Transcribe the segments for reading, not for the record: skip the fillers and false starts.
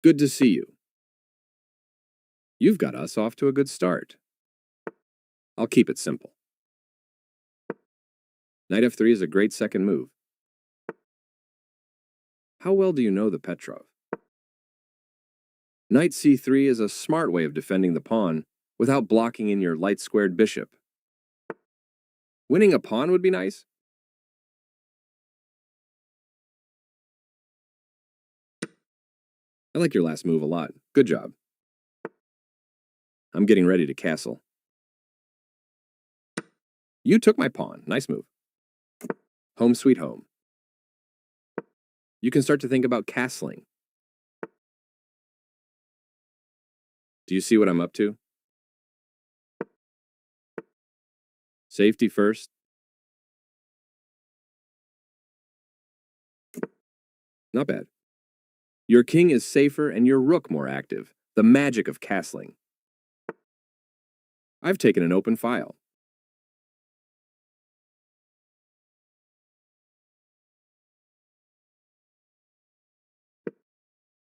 Good to see you. You've got us off to a good start. I'll keep it simple. Knight f3 is a great second move. How well do you know the Petrov? Knight c3 is a smart way of defending the pawn without blocking in your light-squared bishop. Winning a pawn would be nice. I like your last move a lot. Good job. I'm getting ready to castle. You took my pawn. Nice move. Home sweet home. You can start to think about castling. Do you see what I'm up to? Safety first. Not bad. Your king is safer and your rook more active. The magic of castling. I've taken an open file.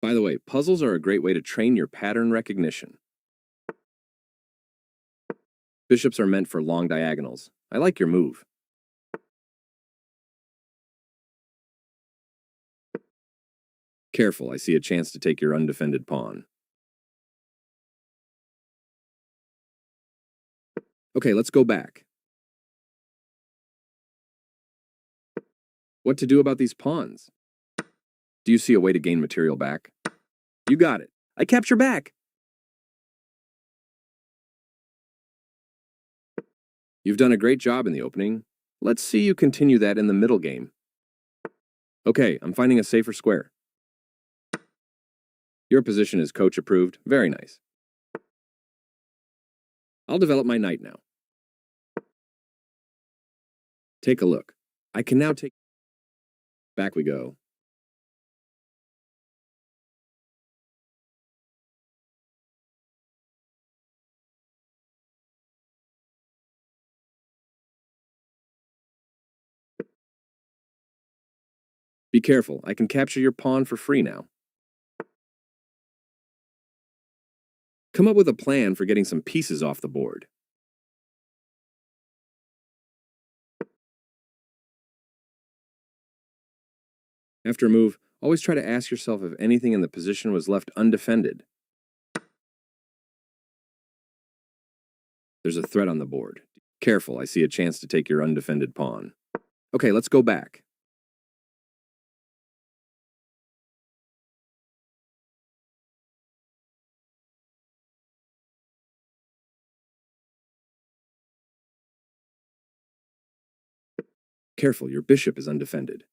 By the way, puzzles are a great way to train your pattern recognition. Bishops are meant for long diagonals. I like your move. Careful, I see a chance to take your undefended pawn. Okay, let's go back. What to do about these pawns? Do you see a way to gain material back? You got it. I capture back. You've done a great job in the opening. Let's see you continue that in the middle game. Okay, I'm finding a safer square. Your position is coach approved. Very nice. I'll develop my knight now. Take a look. I can now take... Back we go. Be careful, I can capture your pawn for free now. Come up with a plan for getting some pieces off the board. After a move, always try to ask yourself if anything in the position was left undefended. There's a threat on the board. Careful, I see a chance to take your undefended pawn. Okay, let's go back. Careful, your bishop is undefended.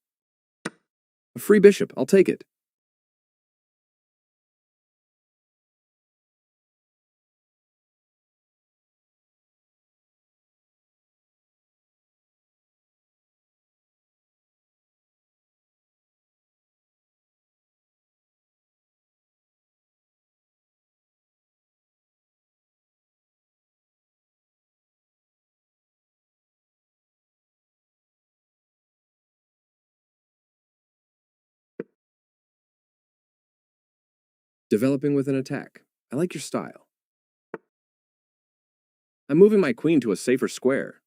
A free bishop, I'll take it. Developing with an attack. I like your style. I'm moving my queen to a safer square.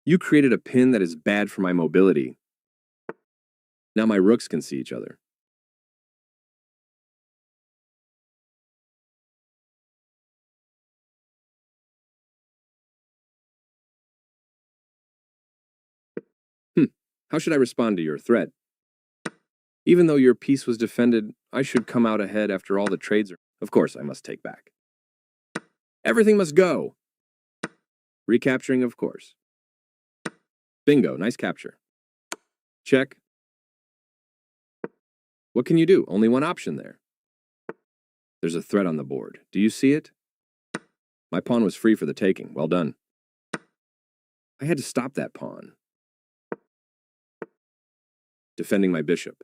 You created a pin that is bad for my mobility. Now my rooks can see each other. Hmm. How should I respond to your threat? Even though your piece was defended, I should come out ahead after all the trades are. Of course, I must take back. Everything must go. Recapturing, of course. Bingo, nice capture. Check. What can you do? Only one option there. There's a threat on the board. Do you see it? My pawn was free for the taking. Well done. I had to stop that pawn. Defending my bishop.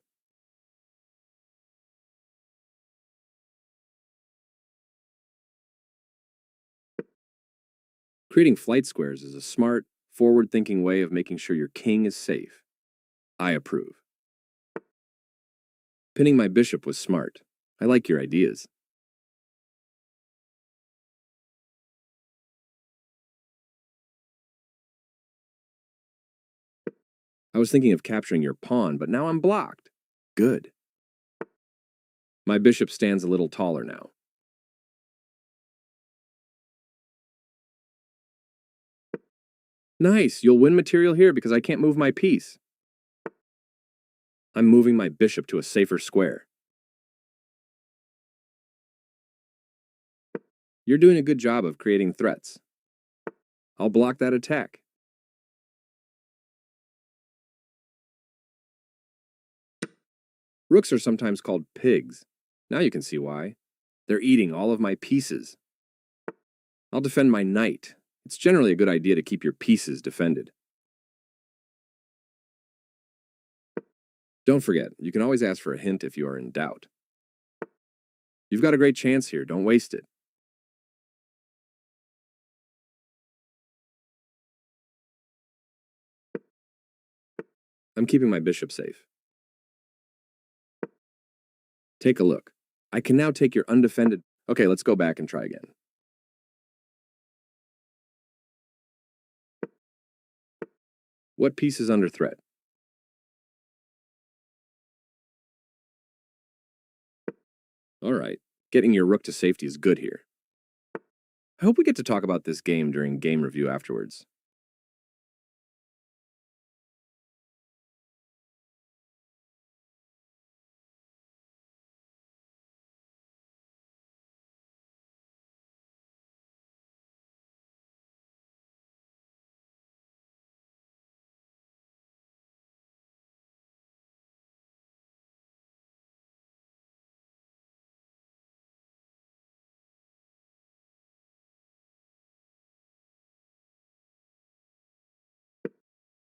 Creating flight squares is a smart, forward-thinking way of making sure your king is safe. I approve. Pinning my bishop was smart. I like your ideas. I was thinking of capturing your pawn, but now I'm blocked. Good. My bishop stands a little taller now. Nice, you'll win material here because I can't move my piece. I'm moving my bishop to a safer square. You're doing a good job of creating threats. I'll block that attack. Rooks are sometimes called pigs. Now you can see why. They're eating all of my pieces. I'll defend my knight. It's generally a good idea to keep your pieces defended. Don't forget, you can always ask for a hint if you are in doubt. You've got a great chance here, don't waste it. I'm keeping my bishop safe. Take a look. I can now take your undefended... Okay, let's go back and try again. What piece is under threat? All right, getting your rook to safety is good here. I hope we get to talk about this game during game review afterwards.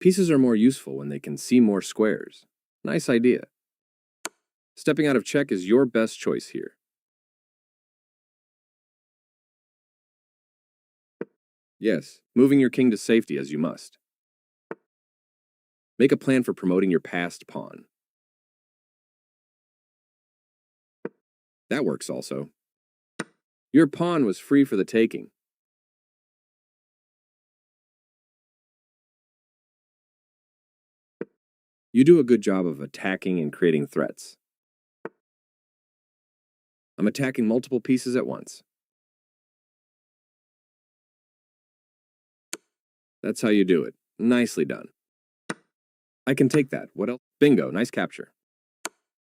Pieces are more useful when they can see more squares. Nice idea. Stepping out of check is your best choice here. Yes, moving your king to safety as you must. Make a plan for promoting your passed pawn. That works also. Your pawn was free for the taking. You do a good job of attacking and creating threats. I'm attacking multiple pieces at once. That's how you do it. Nicely done. I can take that. What else? Bingo, nice capture.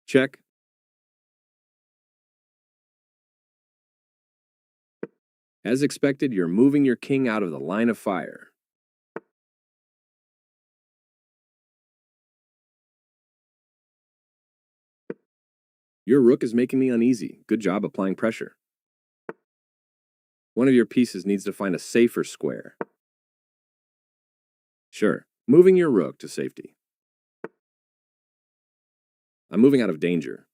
Check. As expected, you're moving your king out of the line of fire. Your rook is making me uneasy. Good job applying pressure. One of your pieces needs to find a safer square. Sure, moving your rook to safety. I'm moving out of danger.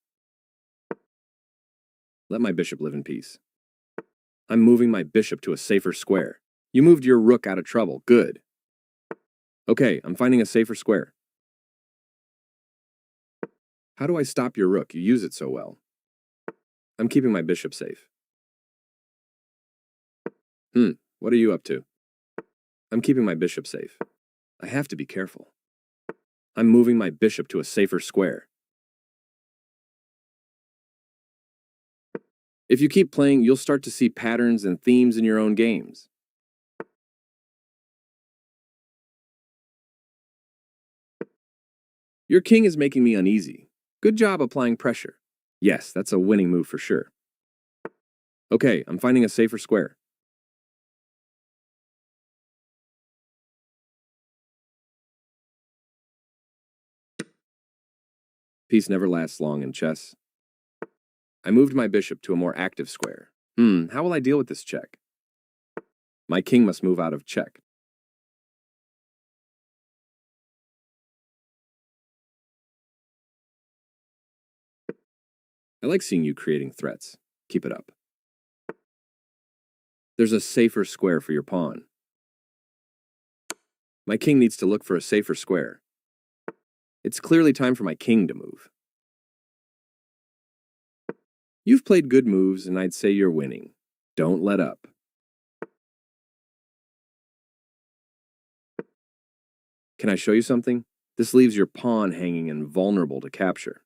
Let my bishop live in peace. I'm moving my bishop to a safer square. You moved your rook out of trouble. Good. Okay, I'm finding a safer square. How do I stop your rook? You use it so well. I'm keeping my bishop safe. What are you up to? I'm keeping my bishop safe. I have to be careful. I'm moving my bishop to a safer square. If you keep playing, you'll start to see patterns and themes in your own games. Your king is making me uneasy. Good job applying pressure. Yes, that's a winning move for sure. Okay, I'm finding a safer square. Peace never lasts long in chess. I moved my bishop to a more active square. How will I deal with this check? My king must move out of check. I like seeing you creating threats. Keep it up. There's a safer square for your pawn. My king needs to look for a safer square. It's clearly time for my king to move. You've played good moves, and I'd say you're winning. Don't let up. Can I show you something? This leaves your pawn hanging and vulnerable to capture.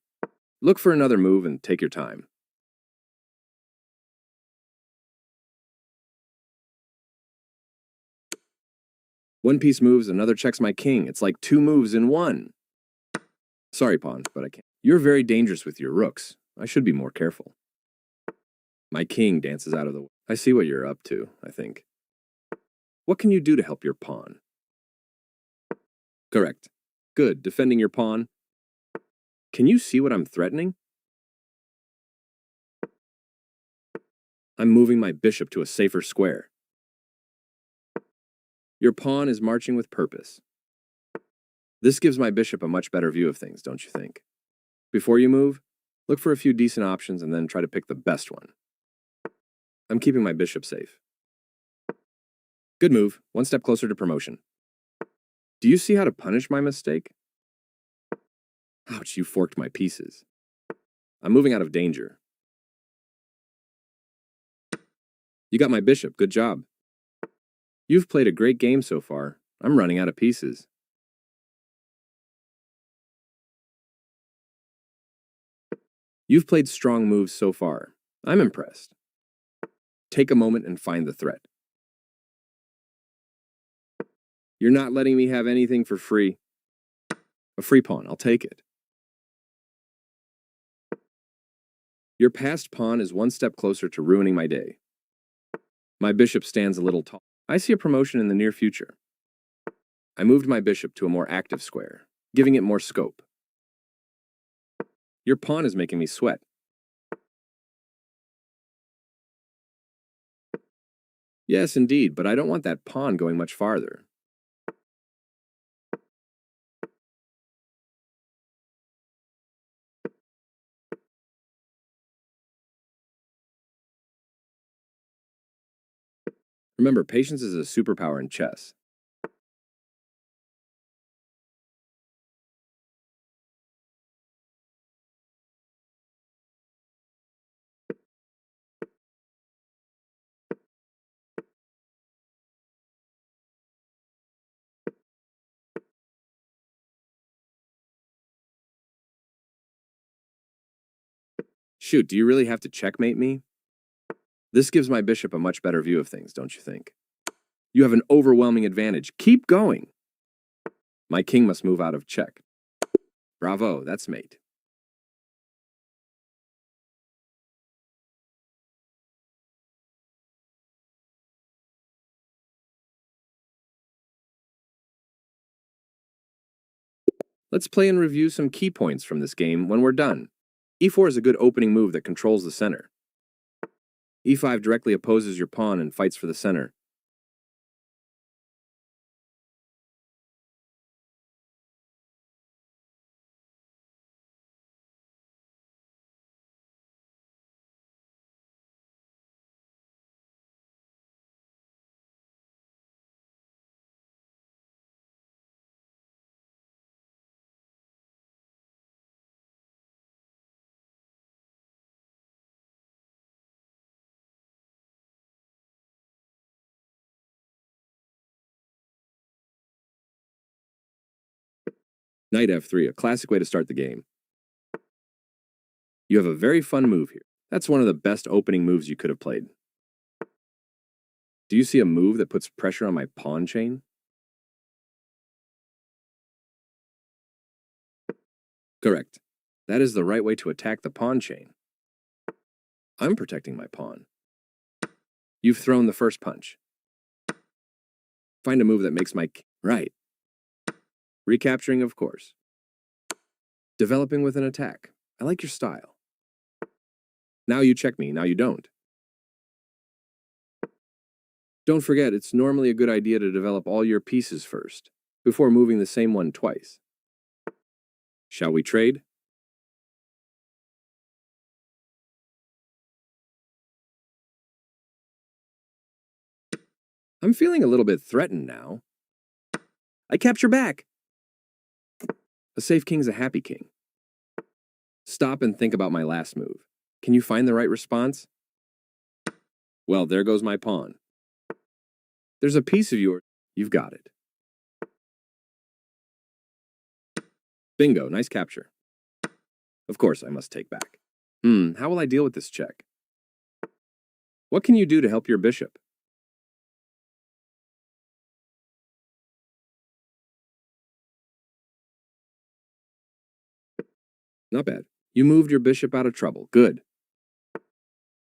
Look for another move and take your time. One piece moves, another checks my king. It's like two moves in one. Sorry, pawn, but I can't. You're very dangerous with your rooks. I should be more careful. My king dances out of the way. I see what you're up to, I think. What can you do to help your pawn? Correct. Good, defending your pawn. Can you see what I'm threatening? I'm moving my bishop to a safer square. Your pawn is marching with purpose. This gives my bishop a much better view of things, don't you think? Before you move, look for a few decent options and then try to pick the best one. I'm keeping my bishop safe. Good move, one step closer to promotion. Do you see how to punish my mistake? Ouch, you forked my pieces. I'm moving out of danger. You got my bishop, good job. You've played a great game so far. I'm running out of pieces. You've played strong moves so far. I'm impressed. Take a moment and find the threat. You're not letting me have anything for free. A free pawn, I'll take it. Your passed pawn is one step closer to ruining my day. My bishop stands a little tall. I see a promotion in the near future. I moved my bishop to a more active square, giving it more scope. Your pawn is making me sweat. Yes, indeed, but I don't want that pawn going much farther. Remember, patience is a superpower in chess. Shoot, do you really have to checkmate me? This gives my bishop a much better view of things, don't you think? You have an overwhelming advantage. Keep going. My king must move out of check. Bravo, that's mate. Let's play and review some key points from this game when we're done. E4 is a good opening move that controls the center. E5 directly opposes your pawn and fights for the center. Knight f3, a classic way to start the game. You have a very fun move here. That's one of the best opening moves you could have played. Do you see a move that puts pressure on my pawn chain? Correct. That is the right way to attack the pawn chain. I'm protecting my pawn. You've thrown the first punch. Find a move that makes my... Right. Recapturing, of course. Developing with an attack. I like your style. Now you check me, now you don't. Don't forget, it's normally a good idea to develop all your pieces first, before moving the same one twice. Shall we trade? I'm feeling a little bit threatened now. I capture back. A safe king's a happy king. Stop and think about my last move. Can you find the right response? Well, there goes my pawn. There's a piece of yours. You've got it. Bingo, nice capture. Of course, I must take back. How will I deal with this check? What can you do to help your bishop? Not bad. You moved your bishop out of trouble. Good.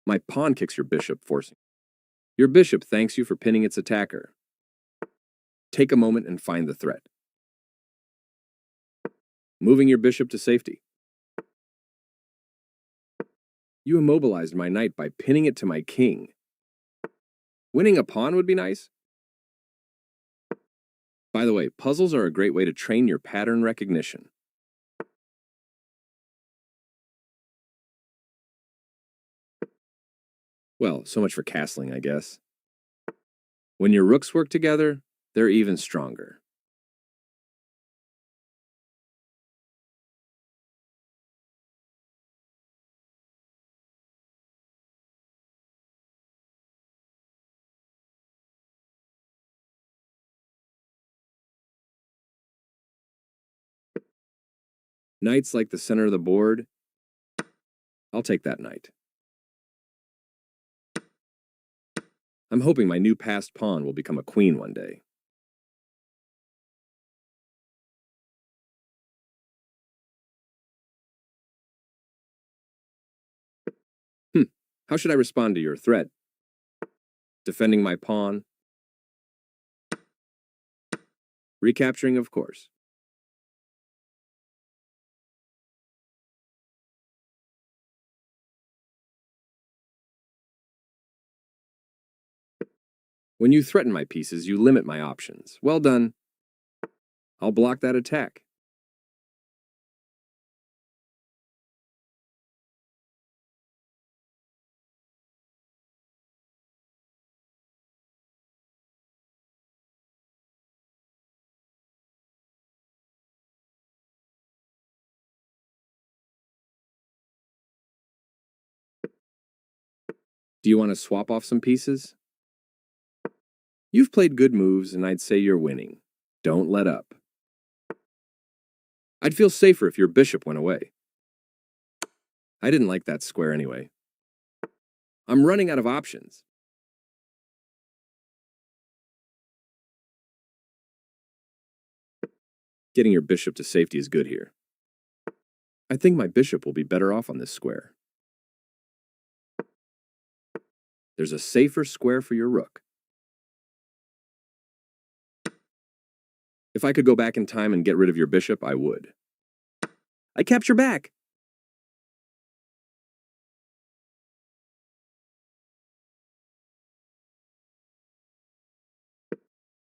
My pawn kicks your bishop, forcing. Your bishop thanks you for pinning its attacker. Take a moment and find the threat. Moving your bishop to safety. You immobilized my knight by pinning it to my king. Winning a pawn would be nice. By the way, puzzles are a great way to train your pattern recognition. Well, so much for castling, I guess. When your rooks work together, they're even stronger. Knights like the center of the board. I'll take that knight. I'm hoping my new passed pawn will become a queen one day. How should I respond to your threat? Defending my pawn. Recapturing, of course. When you threaten my pieces, you limit my options. Well done. I'll block that attack. Do you want to swap off some pieces? You've played good moves, and I'd say you're winning. Don't let up. I'd feel safer if your bishop went away. I didn't like that square anyway. I'm running out of options. Getting your bishop to safety is good here. I think my bishop will be better off on this square. There's a safer square for your rook. If I could go back in time and get rid of your bishop, I would. I capture back.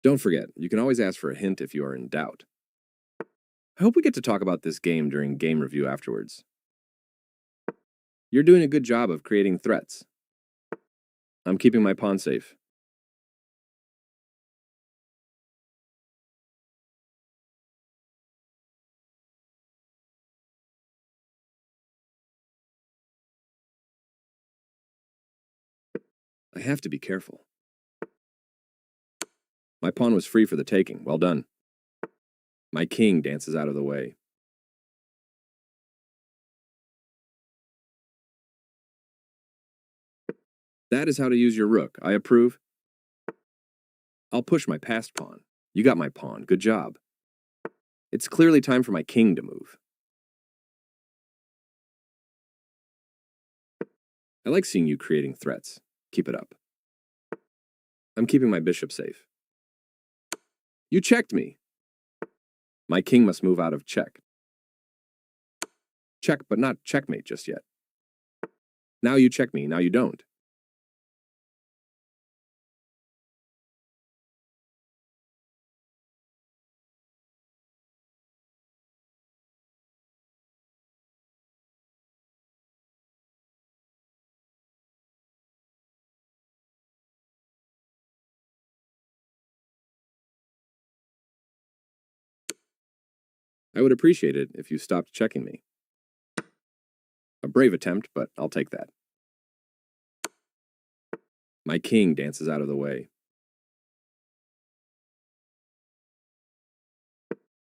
Don't forget, you can always ask for a hint if you are in doubt. I hope we get to talk about this game during game review afterwards. You're doing a good job of creating threats. I'm keeping my pawn safe. I have to be careful. My pawn was free for the taking. Well done. My king dances out of the way. That is how to use your rook. I approve. I'll push my passed pawn. You got my pawn. Good job. It's clearly time for my king to move. I like seeing you creating threats. Keep it up. I'm keeping my bishop safe. You checked me. My king must move out of check. Check, but not checkmate just yet. Now you check me, now you don't. I would appreciate it if you stopped checking me. A brave attempt, but I'll take that. My king dances out of the way.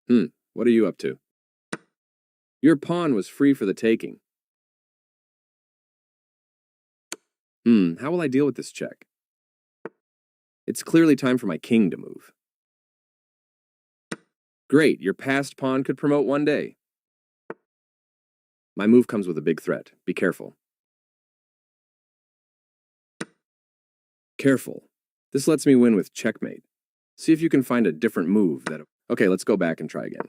What are you up to? Your pawn was free for the taking. How will I deal with this check? It's clearly time for my king to move. Great, your passed pawn could promote one day. My move comes with a big threat. Be careful. Careful. This lets me win with checkmate. See if you can find a different move that... Okay, let's go back and try again.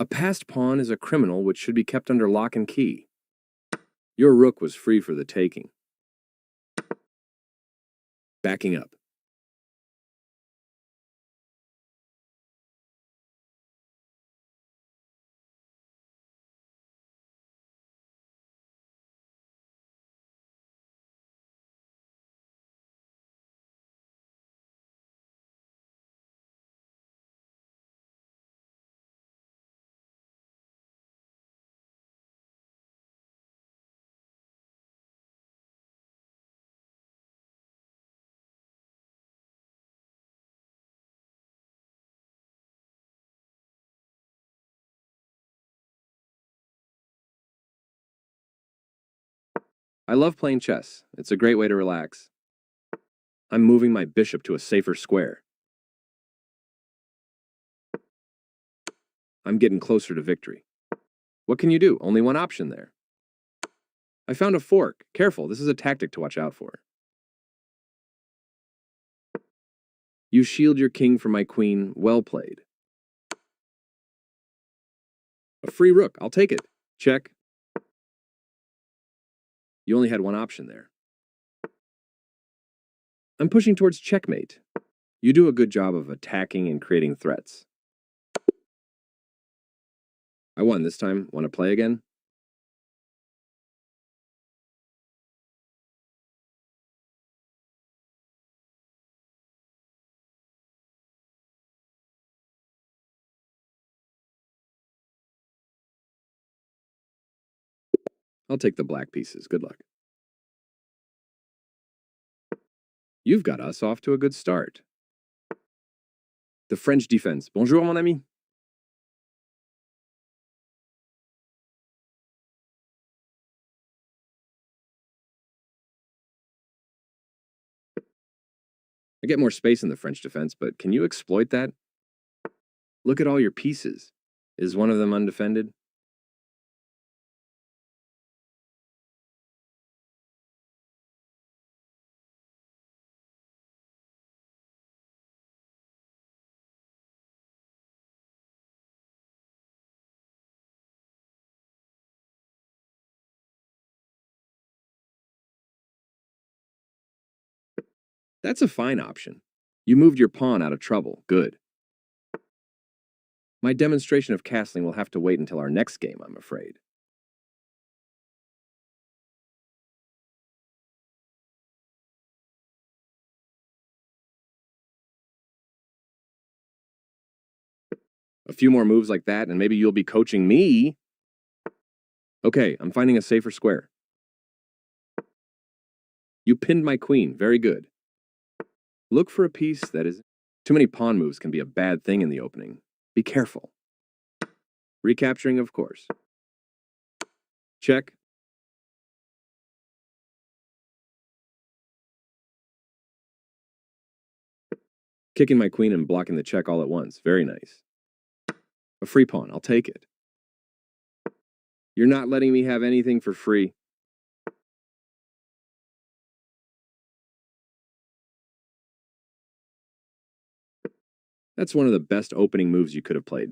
A passed pawn is a criminal which should be kept under lock and key. Your rook was free for the taking. Backing up. I love playing chess. It's a great way to relax. I'm moving my bishop to a safer square. I'm getting closer to victory. What can you do? Only one option there. I found a fork. Careful, this is a tactic to watch out for. You shield your king from my queen. Well played. A free rook. I'll take it. Check. You only had one option there. I'm pushing towards checkmate. You do a good job of attacking and creating threats. I won this time. Want to play again? I'll take the black pieces. Good luck. You've got us off to a good start. The French defense. Bonjour, mon ami. I get more space in the French defense, but can you exploit that? Look at all your pieces. Is one of them undefended? That's a fine option. You moved your pawn out of trouble. Good. My demonstration of castling will have to wait until our next game, I'm afraid. A few more moves like that, and maybe you'll be coaching me. Okay, I'm finding a safer square. You pinned my queen. Very good. Look for a piece that is... Too many pawn moves can be a bad thing in the opening. Be careful. Recapturing, of course. Check. Kicking my queen and blocking the check all at once. Very nice. A free pawn. I'll take it. You're not letting me have anything for free. That's one of the best opening moves you could have played.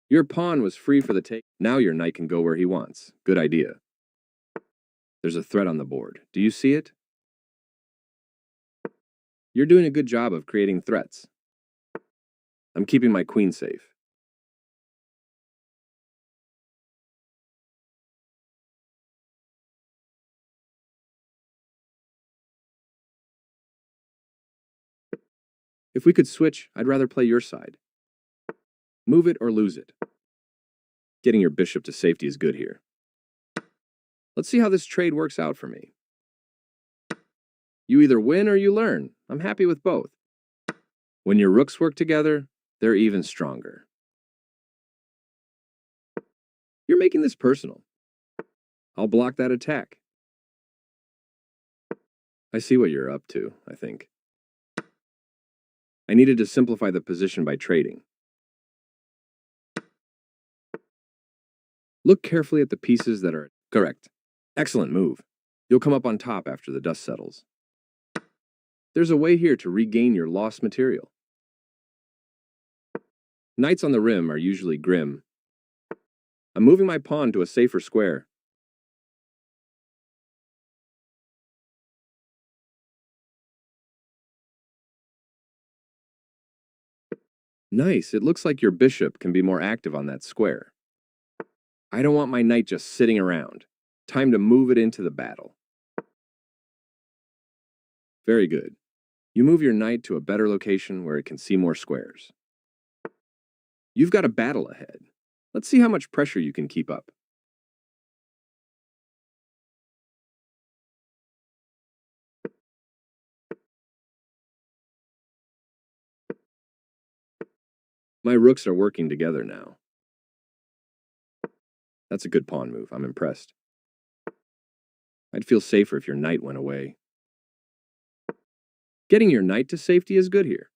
Your pawn was free for the take. Now your knight can go where he wants. Good idea. There's a threat on the board. Do you see it? You're doing a good job of creating threats. I'm keeping my queen safe. If we could switch, I'd rather play your side. Move it or lose it. Getting your bishop to safety is good here. Let's see how this trade works out for me. You either win or you learn. I'm happy with both. When your rooks work together, they're even stronger. You're making this personal. I'll block that attack. I see what you're up to, I think. I needed to simplify the position by trading. Look carefully at the pieces that are correct. Excellent move. You'll come up on top after the dust settles. There's a way here to regain your lost material. Knights on the rim are usually grim. I'm moving my pawn to a safer square. Nice, it looks like your bishop can be more active on that square. I don't want my knight just sitting around. Time to move it into the battle. Very good. You move your knight to a better location where it can see more squares. You've got a battle ahead. Let's see how much pressure you can keep up. My rooks are working together now. That's a good pawn move. I'm impressed. I'd feel safer if your knight went away. Getting your knight to safety is good here.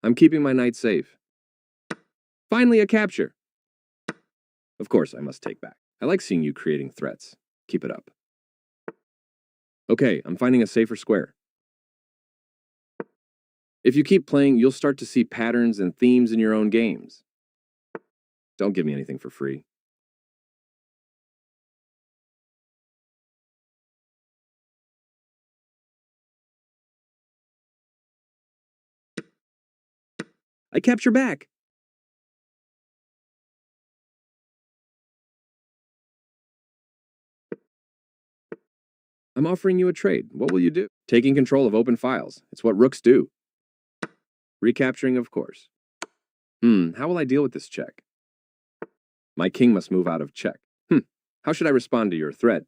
I'm keeping my knight safe. Finally, a capture. Of course, I must take back. I like seeing you creating threats. Keep it up. Okay, I'm finding a safer square. If you keep playing, you'll start to see patterns and themes in your own games. Don't give me anything for free. I capture back. I'm offering you a trade. What will you do? Taking control of open files. It's what rooks do. Recapturing, of course. How will I deal with this check? My king must move out of check. How should I respond to your threat?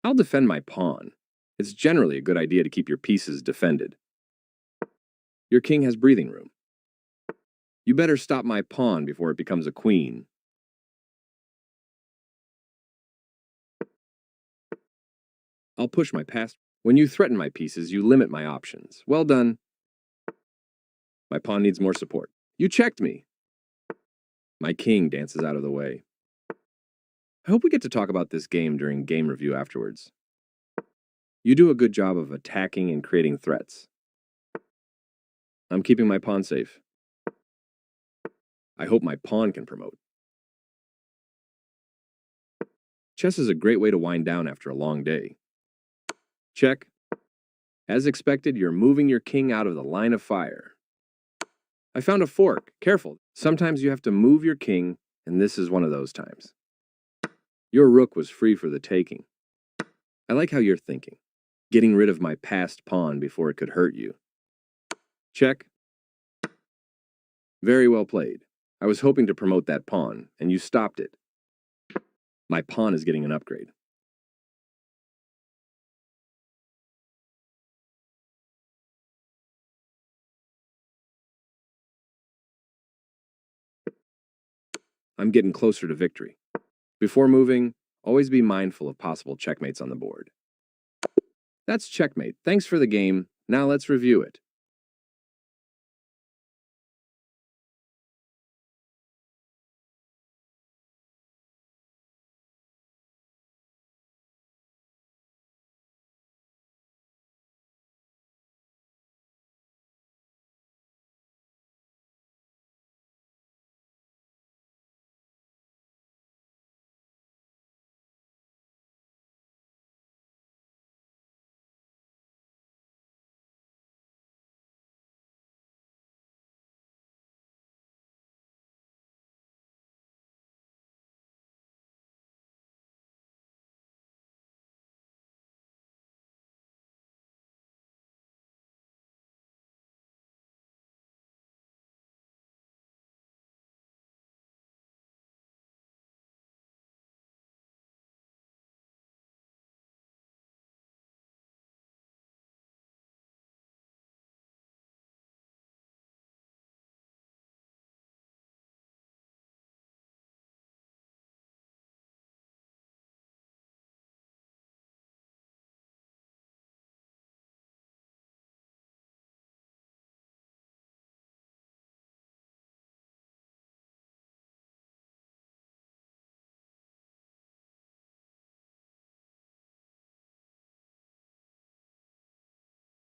I'll defend my pawn. It's generally a good idea to keep your pieces defended. Your king has breathing room. You better stop my pawn before it becomes a queen. I'll push my pass. When you threaten my pieces, you limit my options. Well done. My pawn needs more support. You checked me. My king dances out of the way. I hope we get to talk about this game during game review afterwards. You do a good job of attacking and creating threats. I'm keeping my pawn safe. I hope my pawn can promote. Chess is a great way to wind down after a long day. Check. As expected, you're moving your king out of the line of fire. I found a fork. Careful. Sometimes you have to move your king, and this is one of those times. Your rook was free for the taking. I like how you're thinking. Getting rid of my passed pawn before it could hurt you. Check. Very well played. I was hoping to promote that pawn, and you stopped it. My pawn is getting an upgrade. I'm getting closer to victory. Before moving, always be mindful of possible checkmates on the board. That's checkmate. Thanks for the game. Now let's review it.